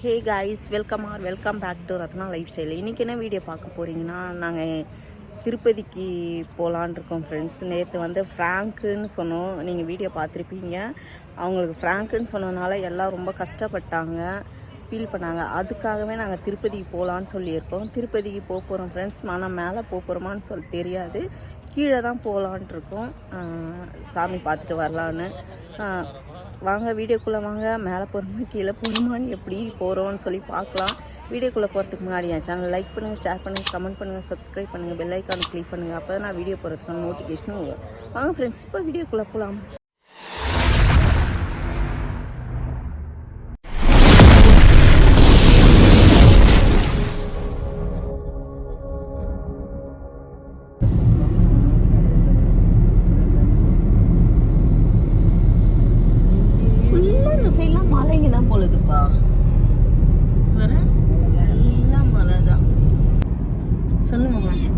Hey guys, welcome back to Rathna life style. இன்றைக்கி என்ன video பார்க்க போகிறீங்கன்னா, நாங்கள் திருப்பதிக்கு போகலான் இருக்கோம் ஃப்ரெண்ட்ஸ். நேற்று வந்து ஃப்ராங்க்குன்னு சொன்னோம், நீங்கள் வீடியோ பார்த்துருப்பீங்க. அவங்களுக்கு ஃப்ராங்க்குன்னு சொன்னதுனால எல்லாம் ரொம்ப கஷ்டப்பட்டாங்க, ஃபீல் பண்ணாங்க. அதுக்காகவே நாங்கள் திருப்பதிக்கு போகலான்னு சொல்லியிருக்கோம். திருப்பதிக்கு போக போகிறோம் ஃப்ரெண்ட்ஸ். ஆனால் மேலே போக போகிறோமான்னு சொல்லி தெரியாது, கீழே தான் போகலான் இருக்கோம். சாமி பார்த்துட்டு வரலான்னு. வாங்க வீடியோக்குள்ளே வாங்க. மேலே போகிறோமா கீழே போகிறோமான்னு எப்படி போகிறோன்னு சொல்லி பார்க்கலாம். வீடியோக்குள்ளே போகிறதுக்கு முன்னாடி என் சேனல் லைக் பண்ணுங்கள், ஷேர் பண்ணுங்கள், கமெண்ட் பண்ணுங்கள், சப்ஸ்கிரைப் பண்ணுங்கள், பெல் ஐக்கானை கிளிக் பண்ணுங்கள். அப்போ தான் நான் வீடியோ போகிறதுக்கான நோட்டிஃபிகேஷனும் வரும். வாங்க ஃப்ரெண்ட்ஸ், இப்போ வீடியோக்குள்ளே போகலாம்.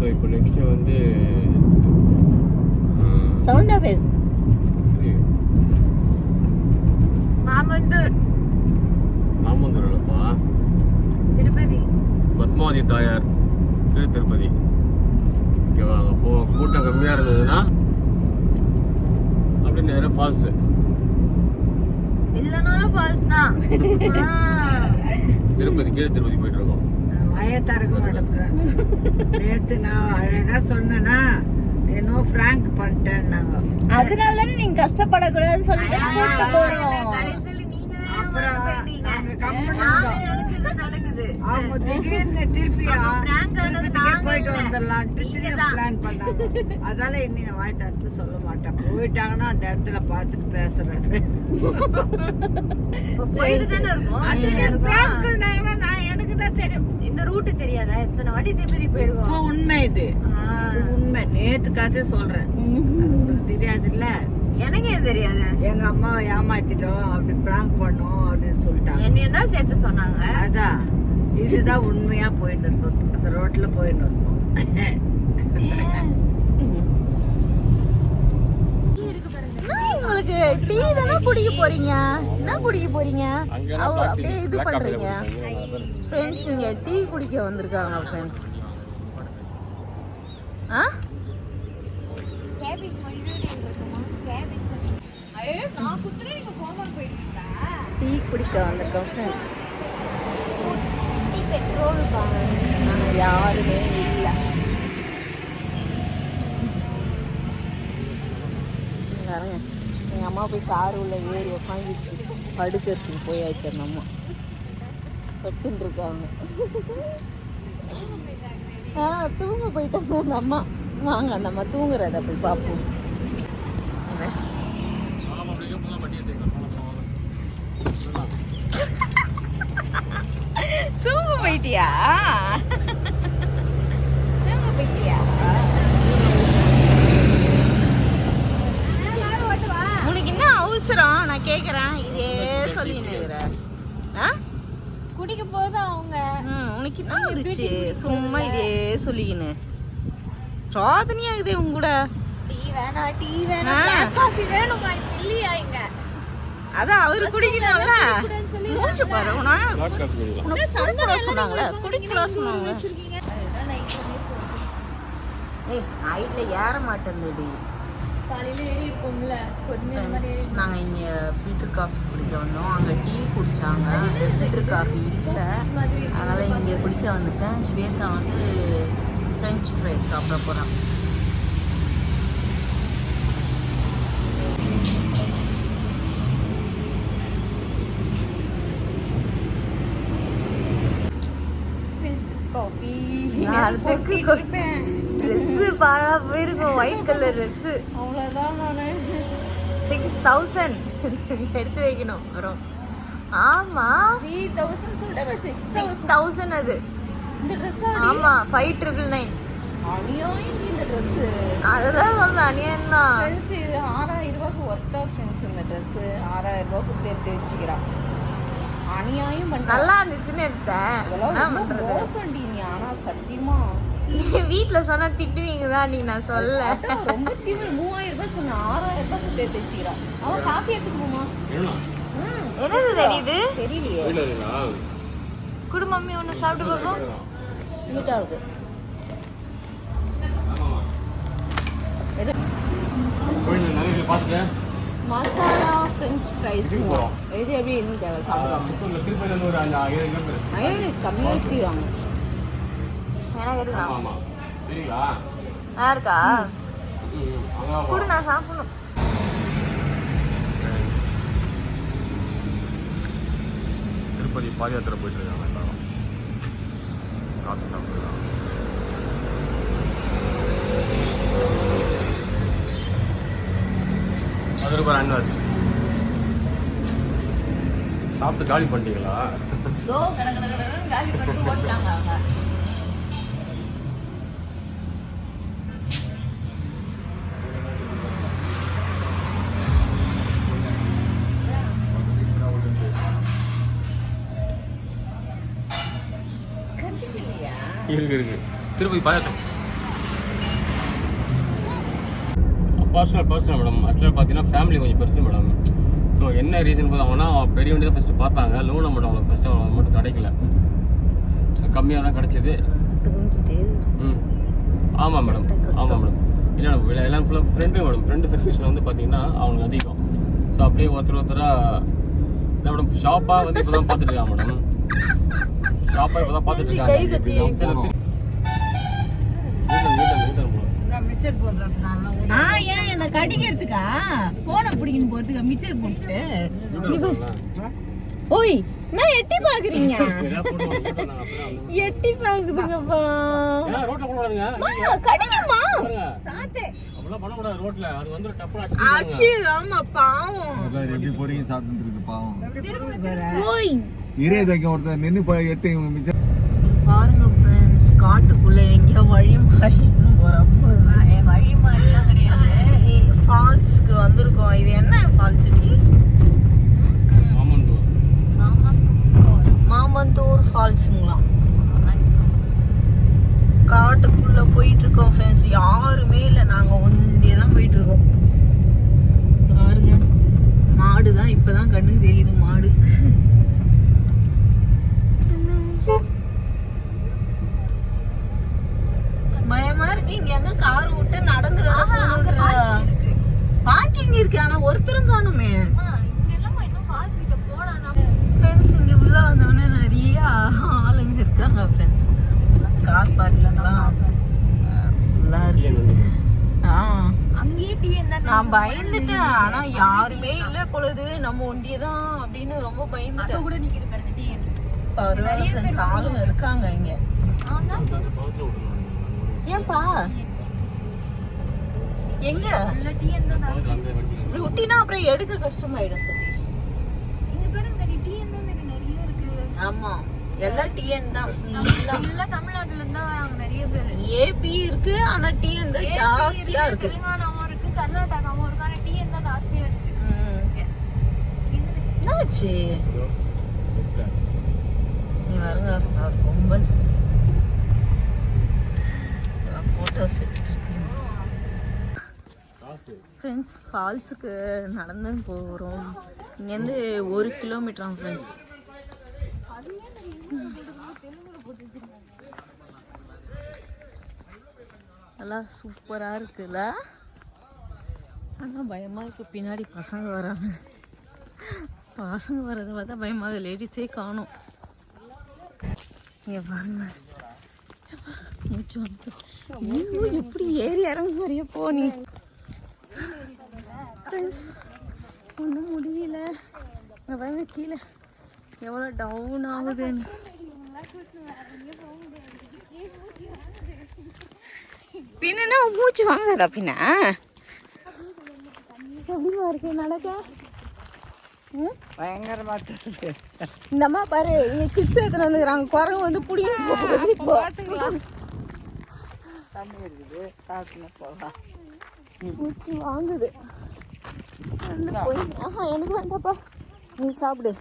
இப்போ நெக்ஸ்ட் வந்து சவுண்ட் ஆஃப் மாமந்தூர் இல்லப்பா, திருப்பதி பத்மாவதி தாயார் திருப்பதி. ஓகேவா? அப்போ கூட்டம் கம்மியா இருந்ததுன்னா அப்படி நேரம் ஃபால்ஸ் இல்லனாலும் ஃபால்ஸ் தான். திருப்பதி போயிட்டு இருக்கோம். வயத்தாருக்கு மாட்டேன். நேத்து நான் அழகா சொன்னேன்னா என்னோ பிராங்க் பண்ணிட்டேன்னாங்க. அதனால தானே நீங்க கஷ்டப்படக்கூடாதுன்னு சொல்லிட்டு கூப்பிட்டு போறோம். அவங்க திடீர்னு திருப்பியா போயிட்டு வந்துடலான்ட்டு பிளான் பண்ணாங்க. அதால இனி நான் வாய் தரத்து சொல்ல மாட்டேன். போயிட்டாங்கன்னா அந்த இடத்துல பார்த்துட்டு பேசுறேன். நான் எனக்கு தான் தெரியும். இந்த ரூட் தெரியாதா? எத்தனை வாட்டி திருப்பதி போயிருக்கோம். உண்மை இது உண்மை. நேத்து கதை சொல்றேன், அது உங்களுக்கு தெரியாதுல்ல. எனக்கு ஏன் தெரியாது? எங்க அம்மாவை ஏமாத்திட்டோம், அப்படி பிராங்க் பண்ணோம் அப்படின்னு சொல்லிட்டாங்க. என்னையும் தான் சேர்த்து சொன்னாங்க. அதான் இதுதான் உண்மையா போயிட்டு இருக்கோம். அந்த ரோட்ல போயிட்டு இருக்கோம். உங்களுக்கு டீ தானே குடிக்க போறீங்க? என்ன குடிக்க போறீங்க? அப்படியே இது பண்றீங்க ஃப்ரெண்ட்ஸ். இங்க டீ குடிக்க வந்திருக்காங்க ஃப்ரெண்ட்ஸ். டீ குடிக்க வந்திருக்கோம் ஃப்ரெண்ட்ஸ். பெட்ரோல் ஆனால் யாருமே இல்லை. எங்கள் அம்மா போய் கார் உள்ள ஏறி உட்காந்துச்சு, படுக்கிறதுக்கு போயாச்சு. அந்த அம்மா பத்துன்னு இருக்காங்க. தூங்க போயிட்டாங்க அந்த அம்மா. வாங்க அந்த அம்மா தூங்குறத போய் பார்ப்போம். தூங்க போயிட்டியா? தூங்க போயிட்டியா? உனக்கு என்ன அவசரம்? நான் கேக்குறேன், இதே சொல்லின்னு குடிக்க போது அவங்க. உனக்கு என்ன இருந்துச்சு? சும்மா இதே சொல்லிக்கின்னு ராதனியா இது உங்க கூட. டீ வேணாம், காஃபி வேணுமா? இல்லையா இங்க? அதான் அவரு குடிக்கணும்ல. மூச்சு பாரு. உனக்கு சரக்கு சொன்னாங்களே, குடிக்கலாம் சொன்னாங்க. ஏய், நைட்ல ஏற மாட்டேங்குது. காலையில ஏறி இருப்போம்ல. நாங்க இங்க ஃபில்டர் காஃபி குடிக்க வந்தோம். அங்க டீ குடிச்சாங்க, ஃபில்டர் காஃபி இல்ல, அதனால இங்க குடிக்க வந்திருக்கேன். ஸ்வேதா வந்து ஃப்ரெஞ்ச் ஃப்ரைஸ் சாப்பிட போறான். White colour dress. அவ்வளவுதான். நானு 6000 எடுத்து வைக்கணும் வரும். ஆமா 3000 சொல்லிட்டு 6000 அது இந்த ட்ரெஸ். ஆமா 5999. அநியாயம் இந்த ட்ரெஸ். அதுதான் சொல்றேன், அநியாயம் தான் ஃப்ரெண்ட்ஸ். இது 6000 ரூபாய்க்கு ஒர்த்தா ஃப்ரெண்ட்ஸ். இந்த ட்ரெஸ் 6000 ரூபாய்க்கு கொடுத்து எடுத்து வச்சுக்கிறான். அநியாயம் பண்ண. நல்லா இருந்துச்சுன்னு எடுத்தேன். என்ன பண்றது? மோசண்டி நீ. ஆனா சத்தியமா வீட்டுல சொன்னா திட்டுவீங்க தான். நீ நான் சொல்ல ரொம்ப தீவிர. 3000 ரூபாய் சொன்ன 6000 ரூபாய் கொடுத்து எடுத்து வச்சுக்கிறான். அவன் காஃபி எடுத்துக்குமா? என்னது ரெடி? இது தெரியலையே. குடு மம்மி ஒன்று சாப்பிட்டு பார்ப்போம். ஸ்வீட்டாக இருக்கு. மசாலா ஃப்ரெஞ்ச் ஃப்ரைஸ் இது எப்படி இருந்து தேவை சாப்பிடுவாங்க. மயோனைஸ் கம்மியாக வச்சுக்கிறாங்க. எனக்கு இருக்கா? நல்லா இருக்கா? குடு நான் சாப்பிடணும். திருப்பதி பாத யாத்திரை போயிட்டு இருக்காங்க எல்லாரும். காஃபி சாப்பிடுறாங்க. அது ரூபாய் அன்வாஸ் சாப்பிட்டு காலி பண்ணிட்டீங்களா? காலி பண்ணிட்டு ஓட்டாங்க அவங்க. இருக்கு திருப்பதி பாயாட்டம் பர்சனல் மேடம். ஆக்சுவலாக பார்த்தீங்கன்னா ஃபேமிலி கொஞ்சம் பெருசு மேடம். ஸோ என்ன ரீசன் பார்த்தோம்னா பெரிய வண்டி தான் ஃபஸ்ட்டு பார்த்தாங்க. லோன் அமௌண்ட் அவங்களுக்கு ஃபஸ்ட்டு அமௌண்ட் கிடைக்கல, கம்மியாக தான் கிடச்சிது. ஆமாம் மேடம். இல்லை எல்லாம் ஃபுல்லாக ஃப்ரெண்டு சர்வீஸில் வந்து பார்த்தீங்கன்னா அவங்களுக்கு அதிகம். ஸோ அப்படியே ஒருத்தராக இல்லை மேடம். ஷாப்பாக வந்து இப்போ தான் பார்த்துட்டு இருக்காங்க மேடம். ஷாப்பாக இப்போ தான் பார்த்துட்டு இருக்காங்க. ஏன் என்ன கடிக்கிறதுக்கா போனை பிடிக்கணும் போறதுக்கா மிச்சர் போட்டு ஓய் நான் எட்டி பாக்குறீங்க. எட்டி பாக்குதுங்கப்பா. கடிக்குமா? ஆமா பாவம். எப்படி போறீங்க சாப்பிட்டு இருக்கு பாவம். ஓய் இரே தைக்க ஒருத்தர் நின்று போய் எத்தி மிச்சம் பாருங்க ஃப்ரெண்ட்ஸ், காட்டுக்குள்ள எங்கேயோ வழி மாறி போறப்போ வழி மாதிரிலாம் கிடையாது. ஃபால்ஸ்க்கு வந்திருக்கோம். இது என்ன ஃபால்ஸ்? மாமந்தூர் ஃபால்ஸுங்களாம். காட்டுக்குள்ள போயிட்டு இருக்கோம் ஃப்ரெண்ட்ஸ். யாருமே இல்லை, நாங்க ஒண்டியே தான் போயிட்டு இருக்கோம். பாருங்க, மாடு தான் இப்பதான் கண்ணுக்கு தெரியுது. மாடு பயமா இருக்கு. இங்க எங்க கார் விட்டு நடந்து பார்க்கிங் இருக்கு, ஆனா ஒருத்தரும் காணுமே. ஃப்ரெண்ட்ஸ், இங்க உள்ள வந்தவொடனே நிறைய ஆளுங்க இருக்காங்க ஃப்ரெண்ட்ஸ். கார் பார்க்கிங்லாம் ஃபுல்லா இருக்கு. நான் பயந்துட்டேன், ஆனா யாருமே இல்ல பொழுது. நம்ம ஒண்டியதான் அப்படின்னு ரொம்ப பயந்துட்டேன். ஆளுங்க இருக்காங்க இங்க. ஏன்பா எங்க ரொட்டினா அப்புறம் எடுக்க கஷ்டமாயிடும் சதீஷ். ஆமா, எல்லாம் டிஎன் தான். தமிழ்நாட்டுல இருந்தா வராங்க நிறைய பேர். ஏபி இருக்கு, ஆனா டிஎன் தான் ஜாஸ்தியா இருக்கு. தெலுங்கானாவும் இருக்கு, கர்நாடகாவும் இருக்கு, ஆனா டிஎன் தான் ஜாஸ்தியா இருக்கு. என்னாச்சு? நீ வருங்க கும்பல் போட்டோஸ் ஃப்ரெண்ட்ஸ். ஃபால்ஸுக்கு நடந்து போகிறோம். இங்கேருந்து 1 கிலோமீட்டர் ஃப்ரெண்ட்ஸ். நல்லா சூப்பராக இருக்குல்ல, ஆனால் பயமாக இருக்குது. பின்னாடி பசங்க வராங்க. பசங்க வர்றதை பார்த்தா பயமாக, லேடிஸே காணும். இங்கே பாருங்க, மூச்சு வந்து ஐயோ எப்படி ஏறி இறங்க மாதிரியே போனி. ஒன்றும் முடியல. இங்கே பாருங்க கீழே எவ்வளோ டவுன் ஆகுதுன்னு. பின்னா மூச்சு வாங்காதா? பின்ன எப்படிமா இருக்கு நடக்க? பயங்கரமா தெரியுது. இந்த அம்மா பாரு, இங்க சிப்ஸ் எடுத்துட்டு வந்துக்கிறாங்க. குரங்கு வந்து புடிங்க பார்த்துக்கலாம். தண்ணி இருக்குது, சாப்பிட்டு போகலாம். மூச்சு வாங்குது. போய் எனக்கு வேண்டாப்பா, நீ சாப்பிடு.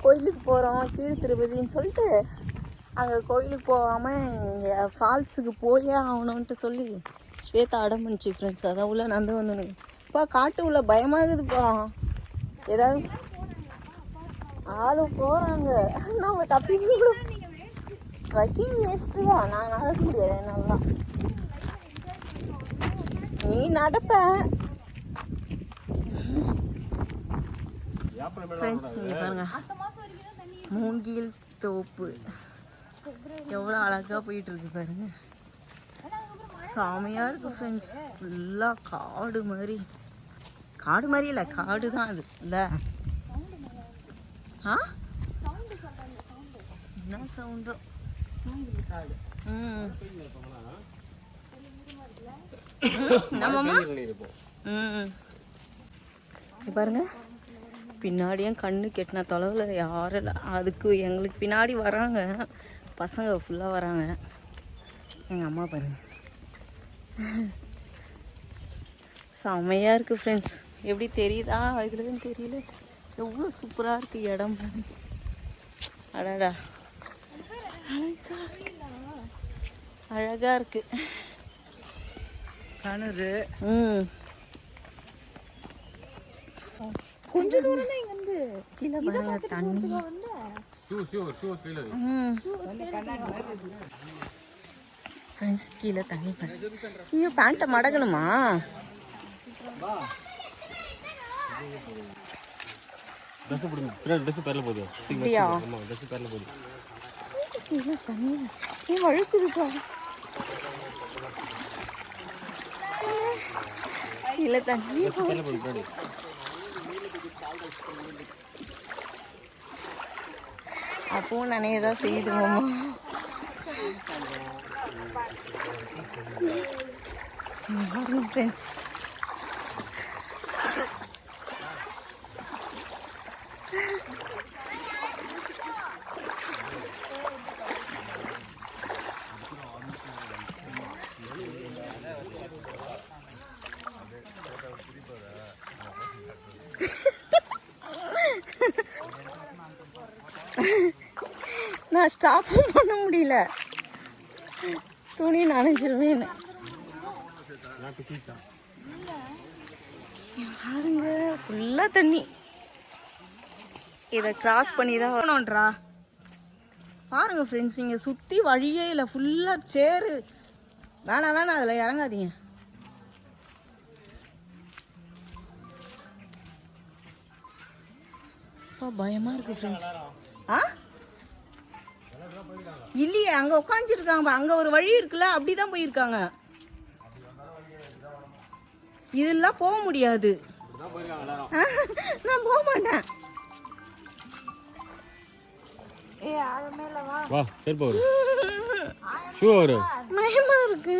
கோயிலுக்கு போகிறோம் கீழ் திருப்பதின்னு சொல்லிட்டு அங்கே கோயிலுக்கு போகாமல் இங்கே ஃபால்ஸுக்கு போயே ஆகணுன்ட்டு சொல்லி ஸ்வேதா அடம் பண்ணிச்சு ஃப்ரெண்ட்ஸ். அதான் உள்ள நந்து வந்துடுங்க. இப்போ காட்டு உள்ள பயமாகுதுப்பா. ஏதாவது ஆளும் போறாங்க, நம்ம தப்பிக்க ட்ரக்கிங் வேஸ்ட் தான். நான் நடக்க முடியாது நல்லா. நீ நடப்ப. ஃப்ரெண்ட்ஸ் இங்கே பாருங்க, மூங்கில் தோப்பு எவ்வளோ அழகாக போயிட்டு இருக்கு பாருங்க. செமையாக இருக்கு ஃப்ரெண்ட்ஸ். ஃபுல்லாக காடு மாதிரி இல்லை, காடு தான் அது இல்லை. ஆ என்ன சவுண்டோ. பாருங்க, பின்னாடியும் கண்ணு கெட்டின தொலைவில் யாரும் இல்லை. அதுக்கு எங்களுக்கு பின்னாடி வராங்க பசங்க, ஃபுல்லாக வராங்க. எங்கள் அம்மா பாருங்க, செமையாக இருக்குது ஃப்ரெண்ட்ஸ். எப்படி தெரியுதா? இதுலன்னு தெரியல. எவ்வளோ சூப்பராக இருக்குது இடம் பாருங்க. அடடா, அழகா இருக்கு கணுது. கொஞ்சம் தூரம் தான் இங்க இருந்து கீழே பாருங்க தண்ணி. ஃப்ரெண்ட்ஸ் கீழே தண்ணி பாருங்க. ஐயோ, பேண்ட்டை மடக்கணுமா? ட்ரெஸ் பிடிங்க, ட்ரெஸ் பேர்ல போகுது. அப்படியா? ஆமா, ட்ரெஸ் பேர்ல போகுது. கீழே தண்ணி ஏன் வழுக்குதுப்பா? கீழே தண்ணி பேர்ல போகுது. அப்போ நினையதான் செய்துவோமா? ஃப்ரெண்ட்ஸ் நான் ஸ்டாப்பும் பண்ண முடியல, துணி நனைஞ்சிருவேன். பாருங்க, ஃபுல்லாக தண்ணி. இதை கிராஸ் பண்ணி தான் வரணுன்றா. பாருங்க ஃப்ரெண்ட்ஸ், இங்கே சுற்றி வழியே இல்லை, ஃபுல்லாக சேரு. வேணாம் அதில் இறங்காதீங்க. பயமாக இருக்குது ஃப்ரெண்ட்ஸ். ஆ இல்லையே, அங்கே உட்காந்துருக்காங்க. அங்கே ஒரு வழி இருக்குல்ல, அப்படிதான் போயிருக்காங்க. இதெல்லாம் போக முடியாது. நான் போக மாட்டேன். வா, சரி போடு. ஷூ வரு. பயமா இருக்கு.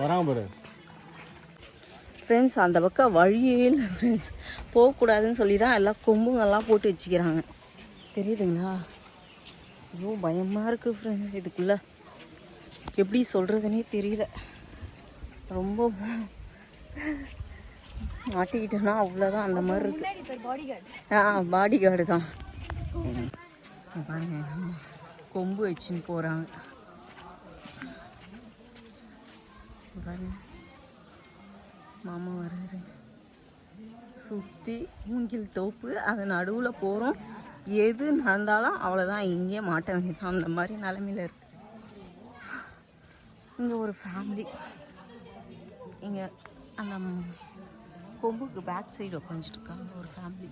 வராம பாரு. ஃப்ரெண்ட்ஸ், அந்த பக்கம் வழியே இல்லை ஃப்ரெண்ட்ஸ். போகக்கூடாதுன்னு சொல்லி தான் எல்லாம் கொம்புங்கெல்லாம் போட்டு வச்சுக்கிறாங்க. தெரியுதுங்களா? ஐயோ, பயமாக இருக்குது ஃப்ரெண்ட்ஸ். இதுக்குள்ளே எப்படி சொல்கிறதுனே தெரியல. ரொம்ப மாட்டிக்கிட்டேன்னா அவ்வளோதான், அந்த மாதிரி இருக்குது. பாடி கார்டு தான். பாருங்க, கொம்பு வச்சுன்னு போகிறாங்க பாருங்க. மாமா வர்றாரு. சுற்றி மூங்கில் தோப்பு, அது நடுவில் போகிறோம். எது நடந்தாலும் அவ்வளோதான், இங்கே மாட்ட வேண்டியதான். அந்த மாதிரி நிலமையில இருக்கு. இங்கே ஒரு ஃபேமிலி, இங்கே அந்த கொம்புக்கு பேக் சைடு உட்காந்துட்டு இருக்காங்க ஒரு ஃபேமிலி.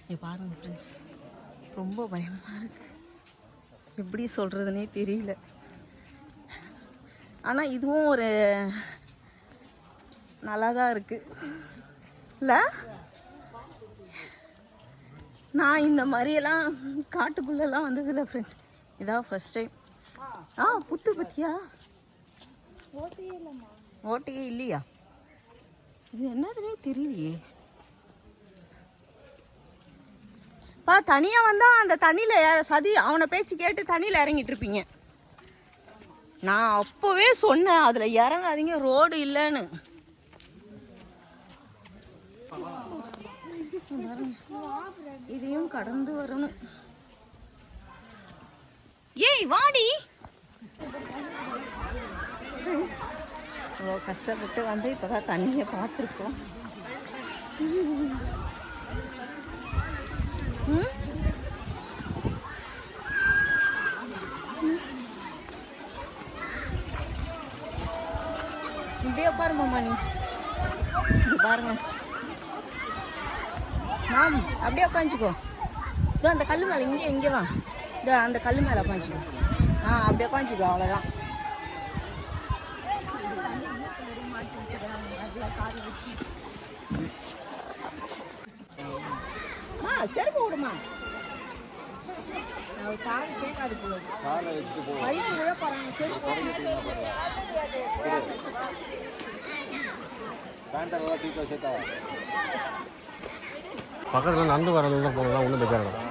இங்கே பாருங்க ஃப்ரெண்ட்ஸ், ரொம்ப பயமாக இருக்கு. எப்படி சொல்கிறதுனே தெரியல. ஆனால் இதுவும் ஒரு நல்லா தான் இருக்குது இல்லை? நான் இந்த மாதிரியெல்லாம் காட்டுக்குள்ளெல்லாம் வந்ததில்லை ஃப்ரெண்ட்ஸ், இதான் ஃபர்ஸ்ட் டைம். புத்து பத்தியா? ஓட்டையே இல்லையா? இது என்னதுன்னே தெரியலையே. தனியாக வந்தால் அந்த தண்ணியில் சதி அவனை பேச்சு கேட்டு தண்ணியில் இறங்கிட்டு இருப்பீங்க. நான் அப்போவே சொன்னேன் அதில் இறங்காதீங்க, ரோடு இல்லைன்னு. இதையும் கடந்து வரணும். ஏய் வாடி. இவ்வளோ கஷ்டப்பட்டு வந்து இப்போதான் தண்ணியை பார்த்துருக்கோம். இப்படியே உட்காரு மாமா நீ. இங்க பாருங்க மாம், அப்படியே உட்காந்துக்கோ. இதோ அந்த கல் மேலே இங்கே வா. இதோ அந்த கல் மேலே உட்காந்துக்கோ. அப்படியே உட்காந்துக்கோ, அவ்வளோதான். செருப்பு விடுமா, காது கேட்காது போல. வயிற்று விழ போறாங்க. பக்கத்தில் நடந்து வரது தான் போகலாம், ஒன்றும் பிரச்சனை.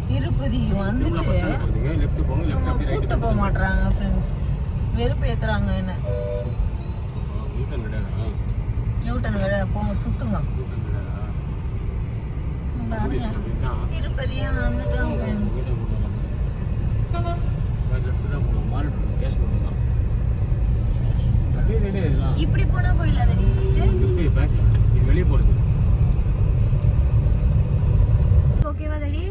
திருப்பதி வந்துட்டு கூப்பிட்டு போக மாட்டாங்க ஃப்ரெண்ட்ஸ். வெறுப்பு ஏத்துறாங்க என்ன. நியூட்டன் விட போங்க, சுத்துங்க. திருப்பதியா வந்துட்டோம் ஃப்ரெண்ட்ஸ். இப்படி போனா போயிடல வெளியே போறது. ஓகேவா தடி?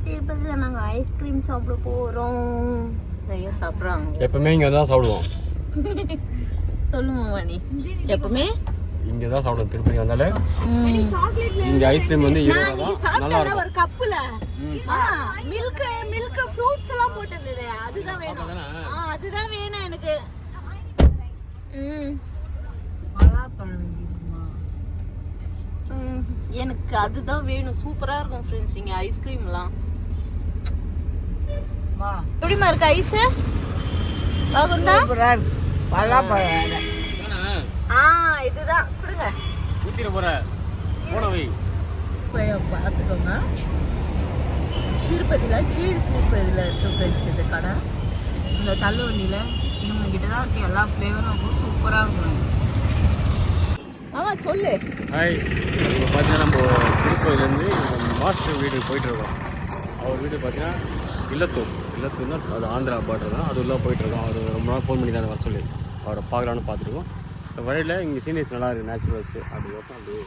திருப்பதியில நாங்க ஐஸ்கிரீம் சாப்பிட போறோம். நிறைய சாப்பிடுறாங்க. எப்பவுமே இங்க தான் சாப்பிடுவோம். சொல்லுமா நீ? எப்பவுமே இங்க தான் சாப்பிடுவோம். திருப்பதி வந்தாலே சாக்லேட்ல இங்க ஐஸ்கிரீம் வந்து சாப்பிட்டல ஒரு கப்புல மில்க் ஃப்ரூட்ஸ் எல்லாம் போட்டுருந்தது. அதுதான் வேணும். அதுதான் வேணும் எனக்கு. எனக்கு அதுதான் வேணும். சூப்பரா இருக்கும் ஃப்ரெண்ட்ஸ் இங்க ஐஸ்கிரீம்லாம். எப்படிமா இருக்கு ஐஸ்? பாகுந்தா இதுதான் கொடுங்க. ஊத்திர போற போனவை பார்த்துக்கோங்க. திருப்பதியில கீழ் திருப்பதியில இருக்கு ஃப்ரெண்ட்ஸ் இந்த கடை. இந்த தள்ளுவண்டியில இவங்க கிட்ட தான் இருக்கு எல்லா ஃப்ளேவரும். ரொம்ப சூப்பரா இருக்கும். சொல்லு. ஹாய், இப்போ பார்த்தீங்கன்னா நம்ம திருப்பதிலேருந்து மாஸ்டர் வீட்டுக்கு போயிட்டுருக்கோம். அவர் வீடு பார்த்தீங்கன்னா இல்லத்தூர்னா அது ஆந்திரா பார்டர் தான். அது உள்ளே போயிட்டுருக்கோம். அவர் ரொம்ப நாள் ஃபோன் பண்ணி தான் வர சொல்லி அவரை பார்க்கலான்னு பார்த்துருக்கோம். ஸோ வரையில் இங்கே சீனியர்ஸ் நல்லா இருக்குது, நேச்சுரல்ஸ். அப்படி யோசனை அப்படியே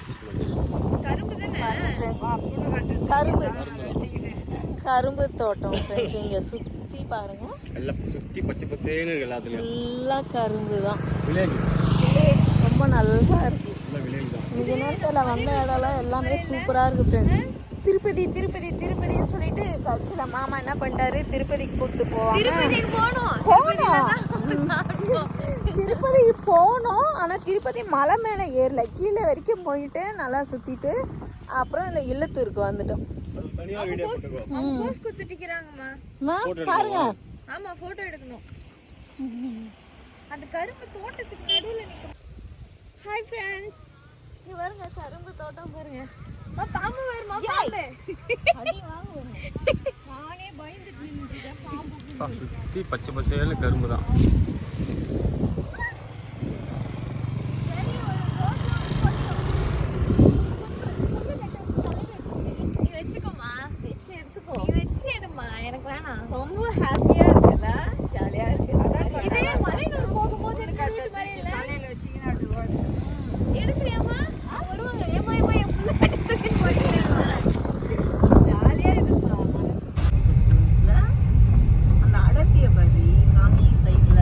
கரும்பு தோட்டம் ஃப்ரெண்ட்ஸ். இங்கே சுற்றி பாருங்க, எல்லாம் சுற்றி பச்சை பசேன்னு இருக்குது. எல்லாத்துலேயும் எல்லாம் கரும்பு தான். வில்லேஜ் ரொம்ப நல்லா இருக்கு. வில்லேஜ் தான். இந்த நேரத்தில் வந்த இடம்லாம் எல்லாமே சூப்பராக இருக்குது ஃப்ரெண்ட்ஸ். திருப்பதின்னு சொல்லிட்டு கட்சியில் மாமா என்ன பண்ணிட்டாரு, திருப்பதிக்கு கூப்பிட்டு திருப்பதிக்கு போனோம். ஆனால் திருப்பதி மலை மேலே ஏறல, கீழே வரைக்கும் போயிட்டு நல்லா சுற்றிட்டு அப்புறம் இந்த இல்லத்தூருக்கு வந்துட்டோம். பாருங்க. ஆமா, போட்டோ எடுக்கணும். அந்த கரும்பு தோட்டத்துக்கு நடுவுல நிக்கும். ஹாய் ஃப்ரெண்ட்ஸ், இங்க பாருங்க கரும்பு தோட்டம் பாருங்க. பாம்பு வருமா? பாம்பு அடி வாங்க. நானே பயந்துட்டு நின்னுட்டேன். பாம்பு சுற்றி பச்சை பசேன்னு கரும்பு தான். எனக்கு வேணாம். ரொம்ப ஹாப்பியா இருக்குல்ல, ஜாலியா இருக்கு. இதே மலையூர் போகும்போது தலையில வச்சீங்கன்னா அப்படி ஓடும். எடுக்கிறியாமா? வருவாங்க. ஏமா என் புள்ள எடுத்துட்டு போயிடுவாங்க. ஜாலியா இருக்குப்பா மனசுல. அந்த அடர்த்திய பாரு காமி சைடுல.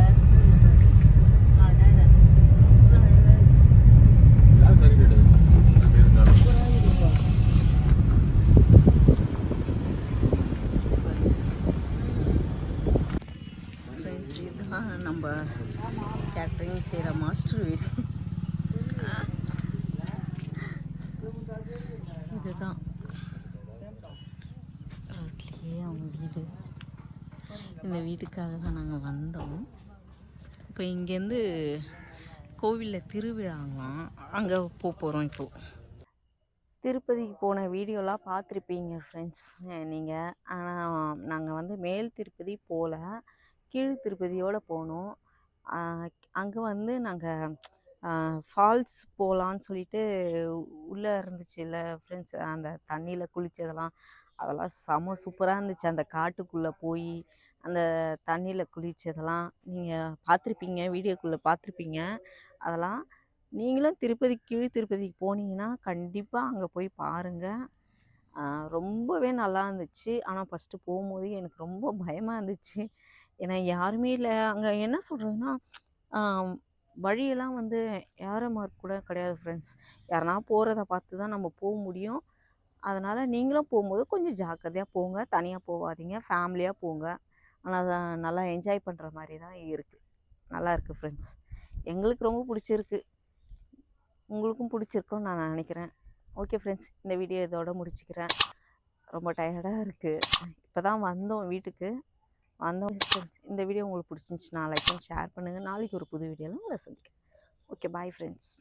நம்ம கேட்டரிங் செய்கிற மாஸ்டர் வீடு இதுதான். ரோட்லேயே அவங்க வீடு. இந்த வீட்டுக்காக தான் நாங்கள் வந்தோம். இப்போ இங்கேருந்து கோவிலில் திருவிழாங்களாம், அங்கே போகிறோம் இப்போது. திருப்பதிக்கு போன வீடியோலாம் பார்த்துருப்பீங்க ஃப்ரெண்ட்ஸ் நீங்கள். ஆனால் நாங்கள் வந்து மேல் திருப்பதி போகல, கீழ் திருப்பதியோடு போனோம். அங்கே வந்து நாங்கள் ஃபால்ஸ் போகலான்னு சொல்லிட்டு உள்ளே இருந்துச்சுல்ல ஃப்ரெண்ட்ஸ், அந்த தண்ணியில் குளித்ததெல்லாம் அதெல்லாம் செம சூப்பராக இருந்துச்சு. அந்த காட்டுக்குள்ளே போய் அந்த தண்ணியில் குளித்ததெல்லாம் நீங்கள் பார்த்துருப்பீங்க, வீடியோக்குள்ளே பார்த்துருப்பீங்க. அதெல்லாம் நீங்களும் கீழ் திருப்பதிக்கு போனீங்கன்னா கண்டிப்பாக அங்கே போய் பாருங்கள். ரொம்பவே நல்லா இருந்துச்சு. ஆனால் ஃபஸ்ட்டு போகும்போது எனக்கு ரொம்ப பயமாக இருந்துச்சு. ஏன்னா யாருமே இல்லை அங்கே. என்ன சொல்கிறதுன்னா, வழியெல்லாம் வந்து ஏரோ மார்க் கூட கிடையாது ஃப்ரெண்ட்ஸ். யாருனா போகிறத பார்த்து தான் நம்ம போக முடியும். அதனால் நீங்களும் போகும்போது கொஞ்சம் ஜாக்கிரதையாக போங்க, தனியாக போகாதீங்க, ஃபேமிலியாக போங்க. ஆனால் நல்லா என்ஜாய் பண்ணுற மாதிரி தான் இருக்குது. நல்லா இருக்குது ஃப்ரெண்ட்ஸ். எங்களுக்கு ரொம்ப பிடிச்சிருக்கு, உங்களுக்கும் பிடிச்சிருக்குன்னு நான் நினைக்கிறேன். ஓகே ஃப்ரெண்ட்ஸ், இந்த வீடியோ இதோட முடிச்சுக்கிறேன். ரொம்ப டயர்டாக இருக்குது. இப்போ தான் வந்தோம் வீட்டுக்கு. வந்தோம். இந்த வீடியோ உங்களுக்கு பிடிச்சிருந்துச்சுன்னா லைக் பண்ணி ஷேர் பண்ணுங்கள். நாளைக்கு ஒரு புது வீடியோவில் உங்களை சந்திக்கிறேன். Okay, bye friends.